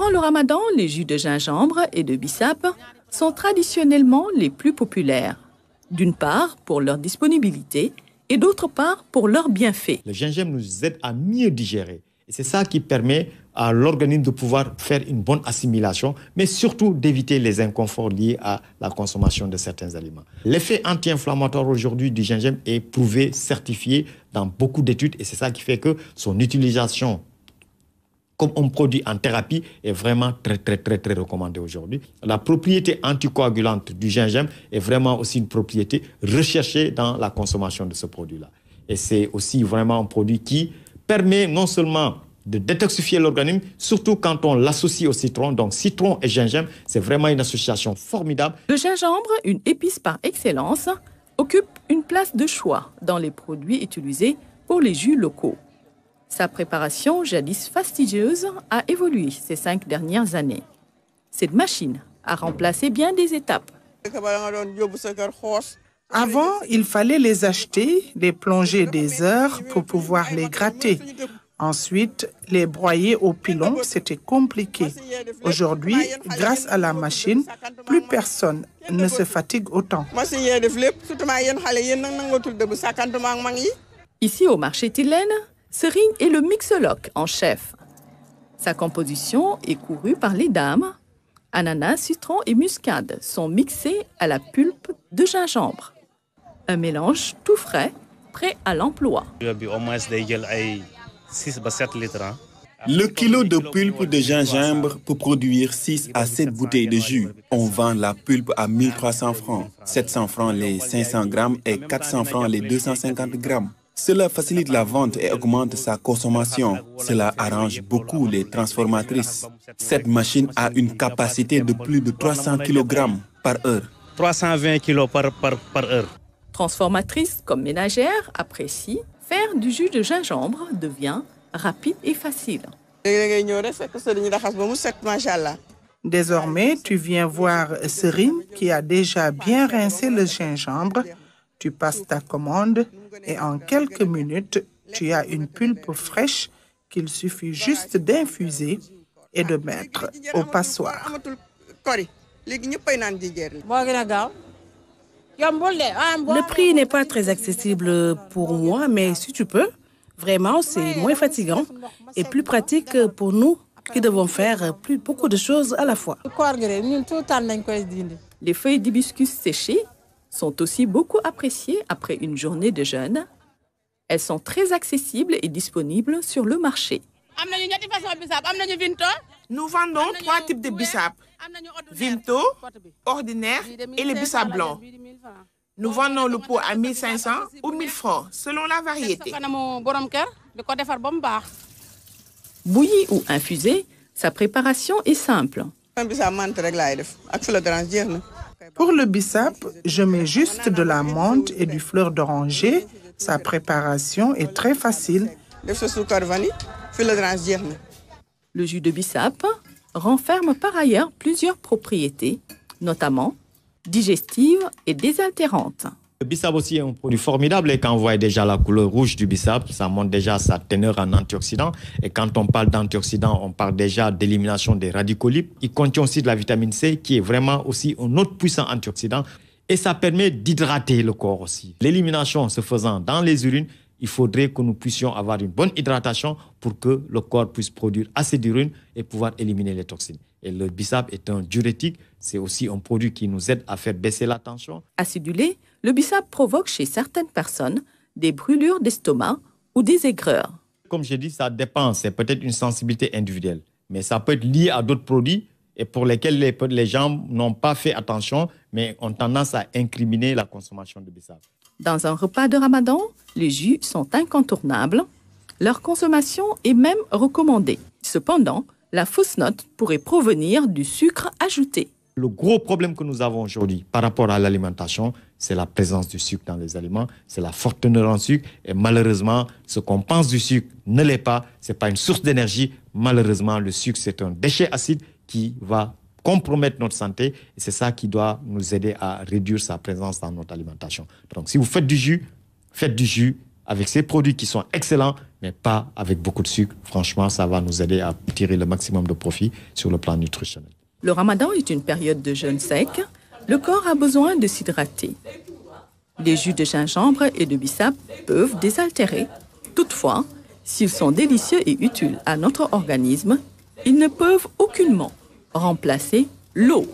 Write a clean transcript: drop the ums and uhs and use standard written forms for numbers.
Durant le ramadan, les jus de gingembre et de bissap sont traditionnellement les plus populaires. D'une part, pour leur disponibilité et d'autre part, pour leurs bienfaits. Le gingembre nous aide à mieux digérer. Et c'est ça qui permet à l'organisme de pouvoir faire une bonne assimilation, mais surtout d'éviter les inconforts liés à la consommation de certains aliments. L'effet anti-inflammatoire aujourd'hui du gingembre est prouvé, certifié dans beaucoup d'études, et c'est ça qui fait que son utilisation comme un produit en thérapie est vraiment très recommandée aujourd'hui. La propriété anticoagulante du gingembre est vraiment aussi une propriété recherchée dans la consommation de ce produit-là. Et c'est aussi vraiment un produit qui permet non seulement de détoxifier l'organisme, surtout quand on l'associe au citron. Donc citron et gingembre, c'est vraiment une association formidable. Le gingembre, une épice par excellence, occupe une place de choix dans les produits utilisés pour les jus locaux. Sa préparation, jadis fastidieuse, a évolué ces 5 dernières années. Cette machine a remplacé bien des étapes. Avant, il fallait les acheter, les plonger des heures pour pouvoir les gratter. Ensuite, les broyer au pilon, c'était compliqué. Aujourd'hui, grâce à la machine, plus personne ne se fatigue autant. Ici, au marché Tilène, Serigne est le mixologue en chef. Sa composition est courue par les dames. Ananas, citron et muscade sont mixés à la pulpe de gingembre. Un mélange tout frais, prêt à l'emploi. Le kilo de pulpe de gingembre peut produire 6 à 7 bouteilles de jus. On vend la pulpe à 1300 francs, 700 francs les 500 grammes et 400 francs les 250 grammes. Cela facilite la vente et augmente sa consommation. Cela arrange beaucoup les transformatrices. Cette machine a une capacité de plus de 300 kg par heure. 320 kg par heure. Transformatrices comme ménagères apprécient, faire du jus de gingembre devient rapide et facile. Désormais, tu viens voir Serigne qui a déjà bien rincé le gingembre. Tu passes ta commande et en quelques minutes, tu as une pulpe fraîche qu'il suffit juste d'infuser et de mettre au passoire. Le prix n'est pas très accessible pour moi, mais si tu peux, vraiment, c'est moins fatigant et plus pratique pour nous qui devons faire beaucoup de choses à la fois. Les feuilles d'hibiscus séchées sont aussi beaucoup appréciées après une journée de jeûne. Elles sont très accessibles et disponibles sur le marché. Nous vendons 3 types de bissap, Vimto, ordinaire et le bissap blanc. Nous vendons le pot à 1500 ou 1000 francs, selon la variété. Bouilli ou infusé, sa préparation est simple. Pour le bissap, je mets juste de la menthe et du fleur d'oranger. Sa préparation est très facile. Le jus de bissap renferme par ailleurs plusieurs propriétés, notamment digestives et désaltérantes. Le bissap aussi est un produit formidable et quand on voit déjà la couleur rouge du bissap, ça montre déjà sa teneur en antioxydants. Et quand on parle d'antioxydants, on parle déjà d'élimination des radicaux libres. Il contient aussi de la vitamine C qui est vraiment aussi un autre puissant antioxydant. Et ça permet d'hydrater le corps aussi. L'élimination se faisant dans les urines, il faudrait que nous puissions avoir une bonne hydratation pour que le corps puisse produire assez d'urine et pouvoir éliminer les toxines. Et le bissap est un diurétique, c'est aussi un produit qui nous aide à faire baisser la tension. Acidulé, le bissap provoque chez certaines personnes des brûlures d'estomac ou des aigreurs. Comme je dis, ça dépend, c'est peut-être une sensibilité individuelle. Mais ça peut être lié à d'autres produits et pour lesquels les gens n'ont pas fait attention, mais ont tendance à incriminer la consommation de bissap. Dans un repas de ramadan, les jus sont incontournables. Leur consommation est même recommandée. Cependant, la fausse note pourrait provenir du sucre ajouté. Le gros problème que nous avons aujourd'hui par rapport à l'alimentation, c'est la présence du sucre dans les aliments, c'est la forte teneur en sucre. Et malheureusement, ce qu'on pense du sucre ne l'est pas, ce n'est pas une source d'énergie. Malheureusement, le sucre, c'est un déchet acide qui va compromettre notre santé. Et c'est ça qui doit nous aider à réduire sa présence dans notre alimentation. Donc, si vous faites du jus avec ces produits qui sont excellents, mais pas avec beaucoup de sucre. Franchement, ça va nous aider à tirer le maximum de profit sur le plan nutritionnel. Le ramadan est une période de jeûne sec. Le corps a besoin de s'hydrater. Les jus de gingembre et de bissap peuvent désaltérer. Toutefois, s'ils sont délicieux et utiles à notre organisme, ils ne peuvent aucunement remplacer l'eau.